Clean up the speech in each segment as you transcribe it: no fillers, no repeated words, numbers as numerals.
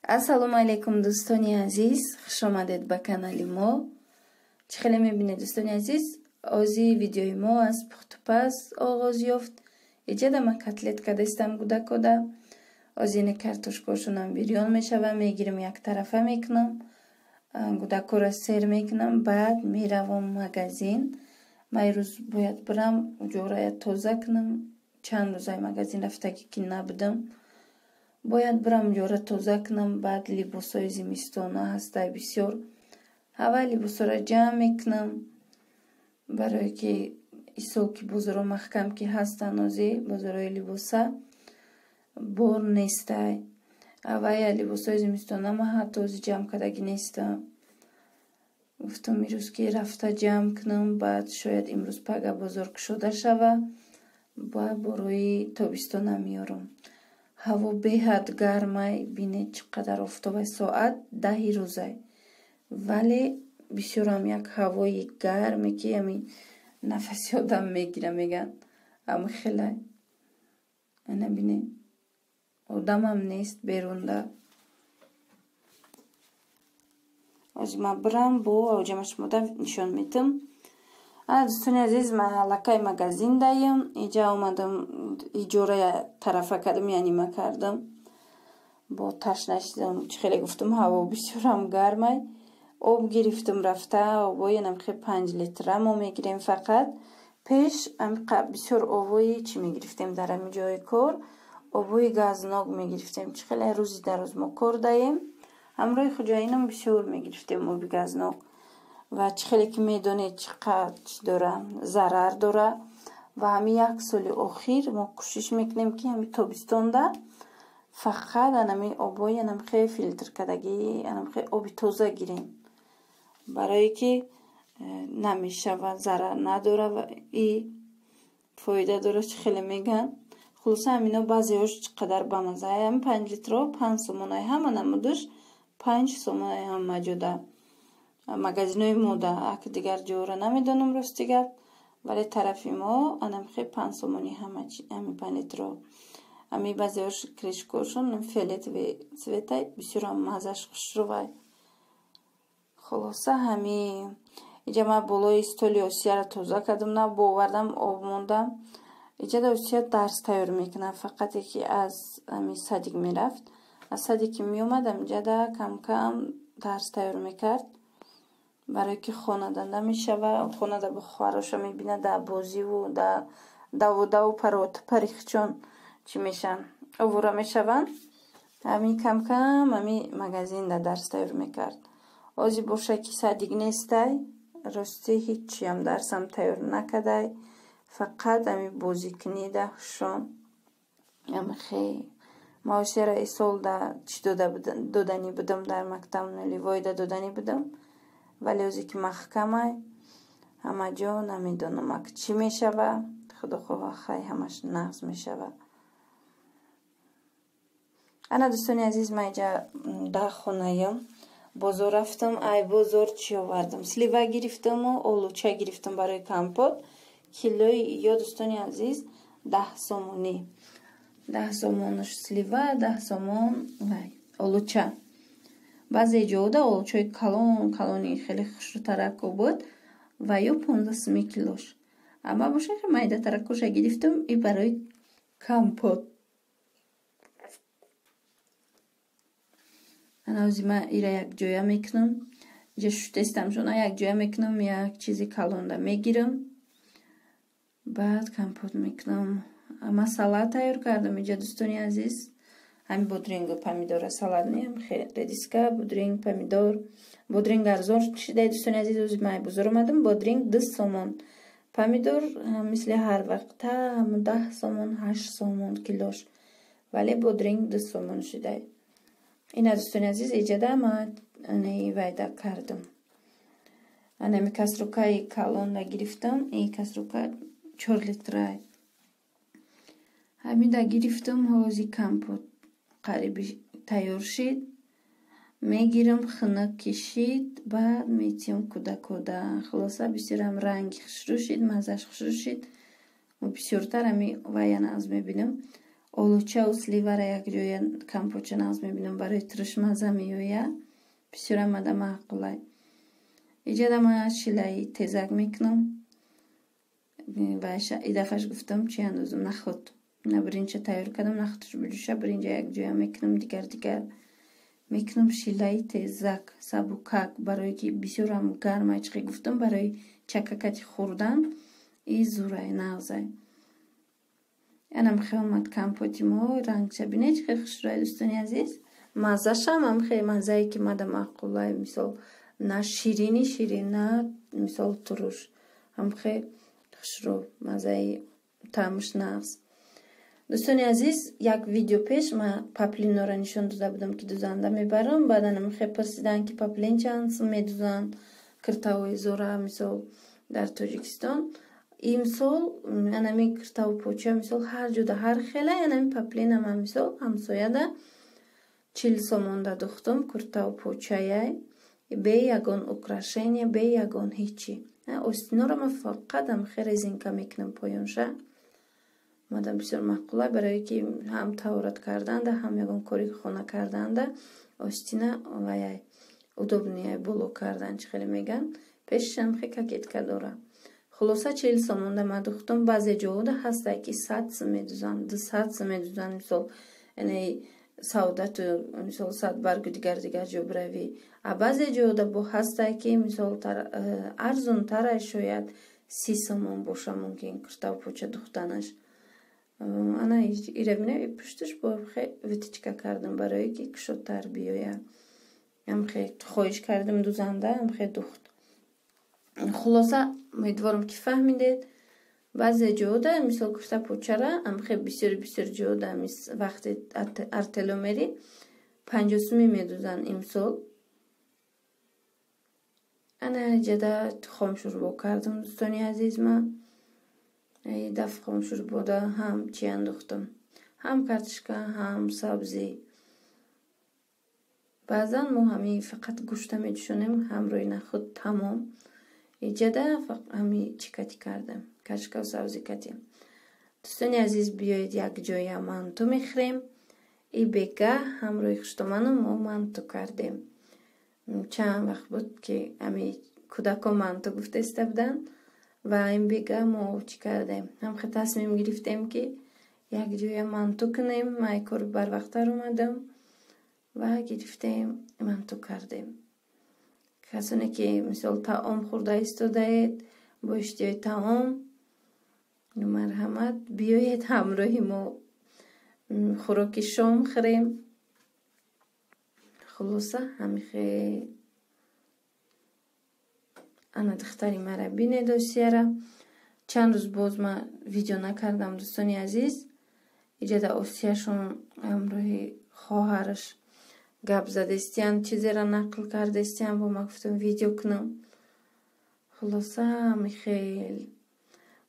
Ассалому алейкум дӯстони азиз, хуш омадед ба канали мо. Чӣ хеле мебинед дӯстони азиз? Ози видеои мо аз пухтупаз оғоз ёфт. Иҷада ма котлетка дестам гудакода. Озини картошкошунам бирён мешава, мегирам як тарафа мекунам. Гудакора сер мекунам, баъд меравам магазин. Ман рӯз бояд бирам ҷорая тоза кунам. Чанд рӯзаи магазин рафтагӣ ки набудам. Бояд бирам ҷора тоза кунам, баъд либосҳои зимистона ҳастай бисёр. Аввал либосҳоро ҷамъ мекунам, барое ки исол ки бозорҳо маҳкам ки ҳастан, ози бозорҳои либоса бор нестай. Аввал я либосҳои зимистона ман ҳатто ози ҷамъ кардагӣ нестам. Гуфтам ирӯз ки рафта ҷамъ кунам, баъд шояд имрӯз пага бозор кушода шава, ба борои тобистона меорам. ҳаво беҳад гармай, бинед чӣ қадар офтобай, соат 10 рӯзай, вале бисёрам як ҳавои гарме ки ами нафаси одам мегира, меган ами хелай ана бинед одамам нест берунда. ози ма бирам бо авҷама шумода нишон метам. Дӯстони азиз, ман аллакай магазин даем. Иҷа омадам иҷора тарафа кардам, яъне ма кардам. Бо ташна шидам, чӣ хеле гуфтам, ҳаво бисёрам гармай. Об гирифтам рафта, обои намхе 5 литра мо мегирем фақат. Пеш бисёр обои чӣ мегирифтем дар ами ҷои кор, обои газнок мегирифтем. Чӣ хеле рӯзи дароз мо кор даем. ҳамроҳи хуҷаинам бисёр мегирифтем оби газнок. Ва чӣ хеле ки медонед чӣ қадр дора зарар дора. Ва ҳамин як соли охир мо кӯшиш мекунем ки ҳамин тобистонда фақат анами обои анамхе филтр кардагӣ, анамхе оби тоза гирем, барое ки намешава, зарар надора ва и фоида дора. Чӣ хеле меган. хулоса ҳамино баъзеҳош чӣ қадар бамаза. ҳамин 5 литро 5 сомонаи ҳама намудаш, 5 сомонаи ҳам маҷода. Магазинои мода ак дигар ҷора намедонам рости гап, вале тарафи мо анамхе 5 сомони ҳами 5 литро. ами баъзеҳош кришкошон фиолетовый цветай, бисёрам маззаш хушрӯвай. Хулоса ҳами иҷа ман болои столи осияро тоза кардам, на бовардам, об мондам. иҷада осия дарс тайёр мекунам, фақате ки аз ами садик мерафт. аз садик ки меомадам иҷада кам кам дарс тайёр мекард, барое ки хонанда мешава. хонанда бо хӯҳароша мебинад да бозиву да даву парихчон чӣ мешаванд, овора мешаванд. ҳамин кам кам ҳамин магазин да дарс тайёр мекард. ози боша ки садик нестай, рости ҳичиам дарсам тайёр накардай, фақат ҳамин бозикунида ҳушон. амхе ма осияра эсол да чӣ додани будам дар мактаб нулевой да додани будам, вале озе ки маҳкамай ҳама ҷо намедонам ак чӣ мешава. худо хоҳа хай ҳамаш нағз мешава. ана дӯстони азиз, ман иҷа дар хонаям бозор рафтам. ай бозор чӣ овардам? слива гирифтаму олуча гирифтам барои компот. килои ё дӯстони азиз 10 сомонӣ. 10 сомонош слива, 10 сомон олуча. баъзе ҷода олучаи калони хеле хушрӯтарако буд ва ё 15 сомӣ килош. ама боша ки майдатаракоша гирифтам и барои компот. анаози ман ира якҷоя мекунам. иҷа шутестам шона якҷоя мекунам, як чизи калонда мегирам, баъд компот мекунам. ама салат тайёр кардам иҷа дӯстони азиз. ҳамин бодрингу помидора салат меям, редиска, бодринг, помидор. бодринг арзон шидаи дӯстони азиз, ози ман бозор омадам. бодринг 2 сомон, помидор мисли ҳар вақта 10 сомон, 8 сомон килош, вале бодринг 2 сомон шидай. ина дӯстони азиз, иҷада ман вайда кардам. анами касрукаи калонда гирифтам. ин касрука 4 литрай. ҳамида гирифтам. ҳози компот қариби тайёр шид. мегирам хунук кишид, баъд метиҳам кӯда. хулоса бисёрам ранги хушрӯ шид, маззаш хушрӯ шид. бисёртар ами вая нағз мебинам. олуча у сливара якҷоя компотча нағз мебинам барои турш мазза меояд. Бисёр амада маъқулай. Иҷада ман шилаи тезак мекунам. И дафъаш гуфтам чӣ андозам нахот. На бринча тайёр кардам, нахоташ биҷӯша, бринҷа якҷоя мекунам, дигар мекунам шилаи тезак, сабукак, барое ки бисёр ҳам гармай, чӣ гуфтам, барои чакакати хӯрдан и зурай нағзай. Анам хелмат компоти мо рангша бинед чӣ хушрӯй дӯстони азиз. Маззашам ҳам хеле маззае ки мада маъқулай, мисол на ширин, на мисол туруш. Ҳам хеле хушрӯ, маззаи таъмаш нағз. Дӯстони азиз, як видео пеш ман паплинора нишон дода будам ки дузанда мебарам. Баъдан хеле пурсидан ки паплин чанд сум медузанд киртавои зора мисол дар Тоҷикистон. Имсол анами киртаву поча мисол ҳар ҷода ҳар хела анами паплинам мисол ҳамсояда 40 сомонда духтум киртаву почаяй бе ягон украшения, бе ягон ҳичи. Остинора ман фақат хеле резинка мекунам поёнша. Мадам бисёр маъқулай, барое ки ҳам таворат карданда, ҳам ягон кори хона карданда остина ваяй удобнияй боло кардан чӣ хеле меган. Пешам хеле кокетка дора. Хулоса 40 сомонда ман духтум. Баъзе ҷода ҳастае ки 100 сум медузанд, 200 сум медузанд. Мисол яъне саудату мисол 100 баргу дигар ҷо биравӣ. А баъзе ҷода бо ҳастае ки мисол арзонтараш шояд 30 сомон боша мумкин киртаву поча духтанаш. Ана ира бинавӣ пушташ бо хеле витичка кардам барое ки кушодтар биёяд. Ам хеле хоҳиш кардам дузанда, ам хеле духт. Хулоса умедворам ки фаҳмидед. Баъзе ҷода мисол кирта почара ам хеле бисёр ҷода вақте артело мери 50 суми медузанд имсол. Ана ҷада хомшурбо кардам дӯстони азиз. Ман даф хомшурбода ҳам чӣ андохтам, ҳам картишка, ҳам сабзӣ. Баъзан мо ҳамин фақат гӯшта медӯшонем, ҳамроҳи нахӯд тамом. Иҷада ҳами чикати кардам, картишка ва сабзӣ катем. Дӯстони азиз, биёед якҷоя манту мехӯрем. И бегаҳ ҳамроҳи хуштоману мо манту кардем. Чанд вақт буд ки ҳами кӯдакон манту гуфта иста буданд. Ва ин бега мо чӣ кардем? Ҳам хеле тасмим гирифтем ки якҷоя манту кунем. Ман кор барвақтар омадам ва гирифтем манту кардем. Касоне ки мисол таом хӯрда истодаед бо иштиёи таом, марҳамат биёед ҳамроҳи мо хӯроки шом хӯрем. Хулоса ҳами хеле ана духтари мара бинед осияра. Чанд рӯз боз ман видео накардам дӯстони азиз. Иҷада осияшон ҳамроҳи хоҳараш гап задестиян, чизеро нақл кардестиян, бо ман гуфтам видео кунам. Хулоса ҳами хел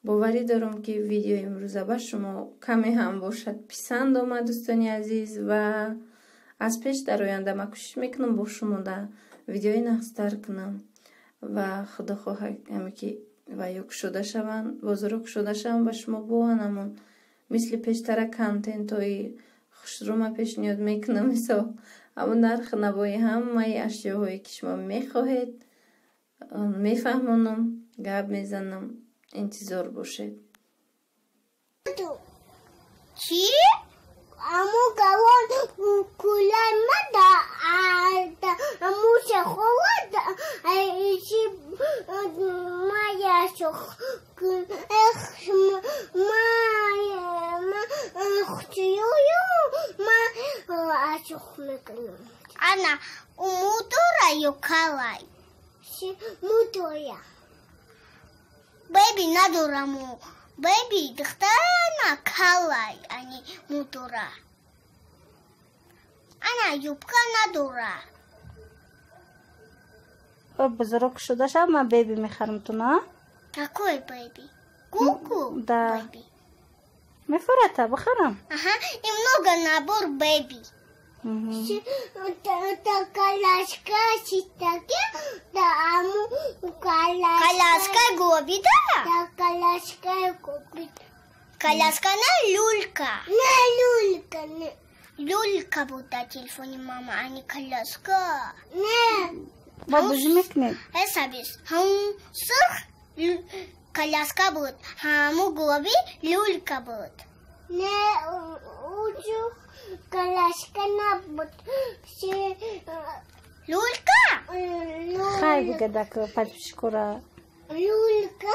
боварӣ дорам ки видеои имрӯза ба шумо каме ҳам бошад писанд омад дӯстони азиз. Ва аз пеш дар оянда ман кӯшиш мекунам бо шумо да видеои нағзтар кунам. Ва худо хоҳад ҳаме ки ваё кушода шаванд, бозоро кушода шаванд ба шумо боан ҳамон мисли пештара контентҳои хушрӯ ман пешниҳод мекунам. Мисол ҳамон нархи навои ҳамаи ашёҳое ки шумо мехоҳед мефаҳмонам, гап мезанам. интизор бошед. Чӣ? Аму гавон кулай мада алда муша холода айчи мая шох эх мая хтюю ма ашох мекну. Ана умутора юкалай. Си мутоя. Baby надураму. Baby духтана калай, ани мутора. Ана юбка надура. Бузург шуда шав, ман беби мехарам туна. Какой baby? Куку? Да. Baby. Мефурата, бахарам. Ага, и много набор baby. Коляска ситаке, да аму коляска. Коляска гобида? Да, коляска гобида. Коляска на люлька. Не люлька, не. Люлька будет на телефоне мама, а не коляска. Не. Бабушек нет. Эсабис. Хам сыр коляска будет. Хаму гоби люлька будет. Не учу коляска на будет. Люлька? Хай бигадак подпишкура. Люлька.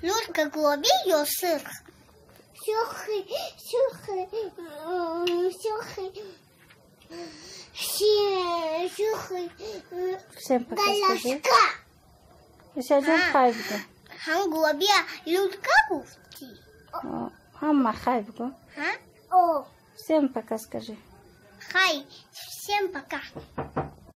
Люлька гоби ее сыр. Сухий. Всем пока скажи. Еще один хай бига. Хам гоби люлька гуфти. Хамма хай бига. О. Всем пока скажи. Хай. Всем пока.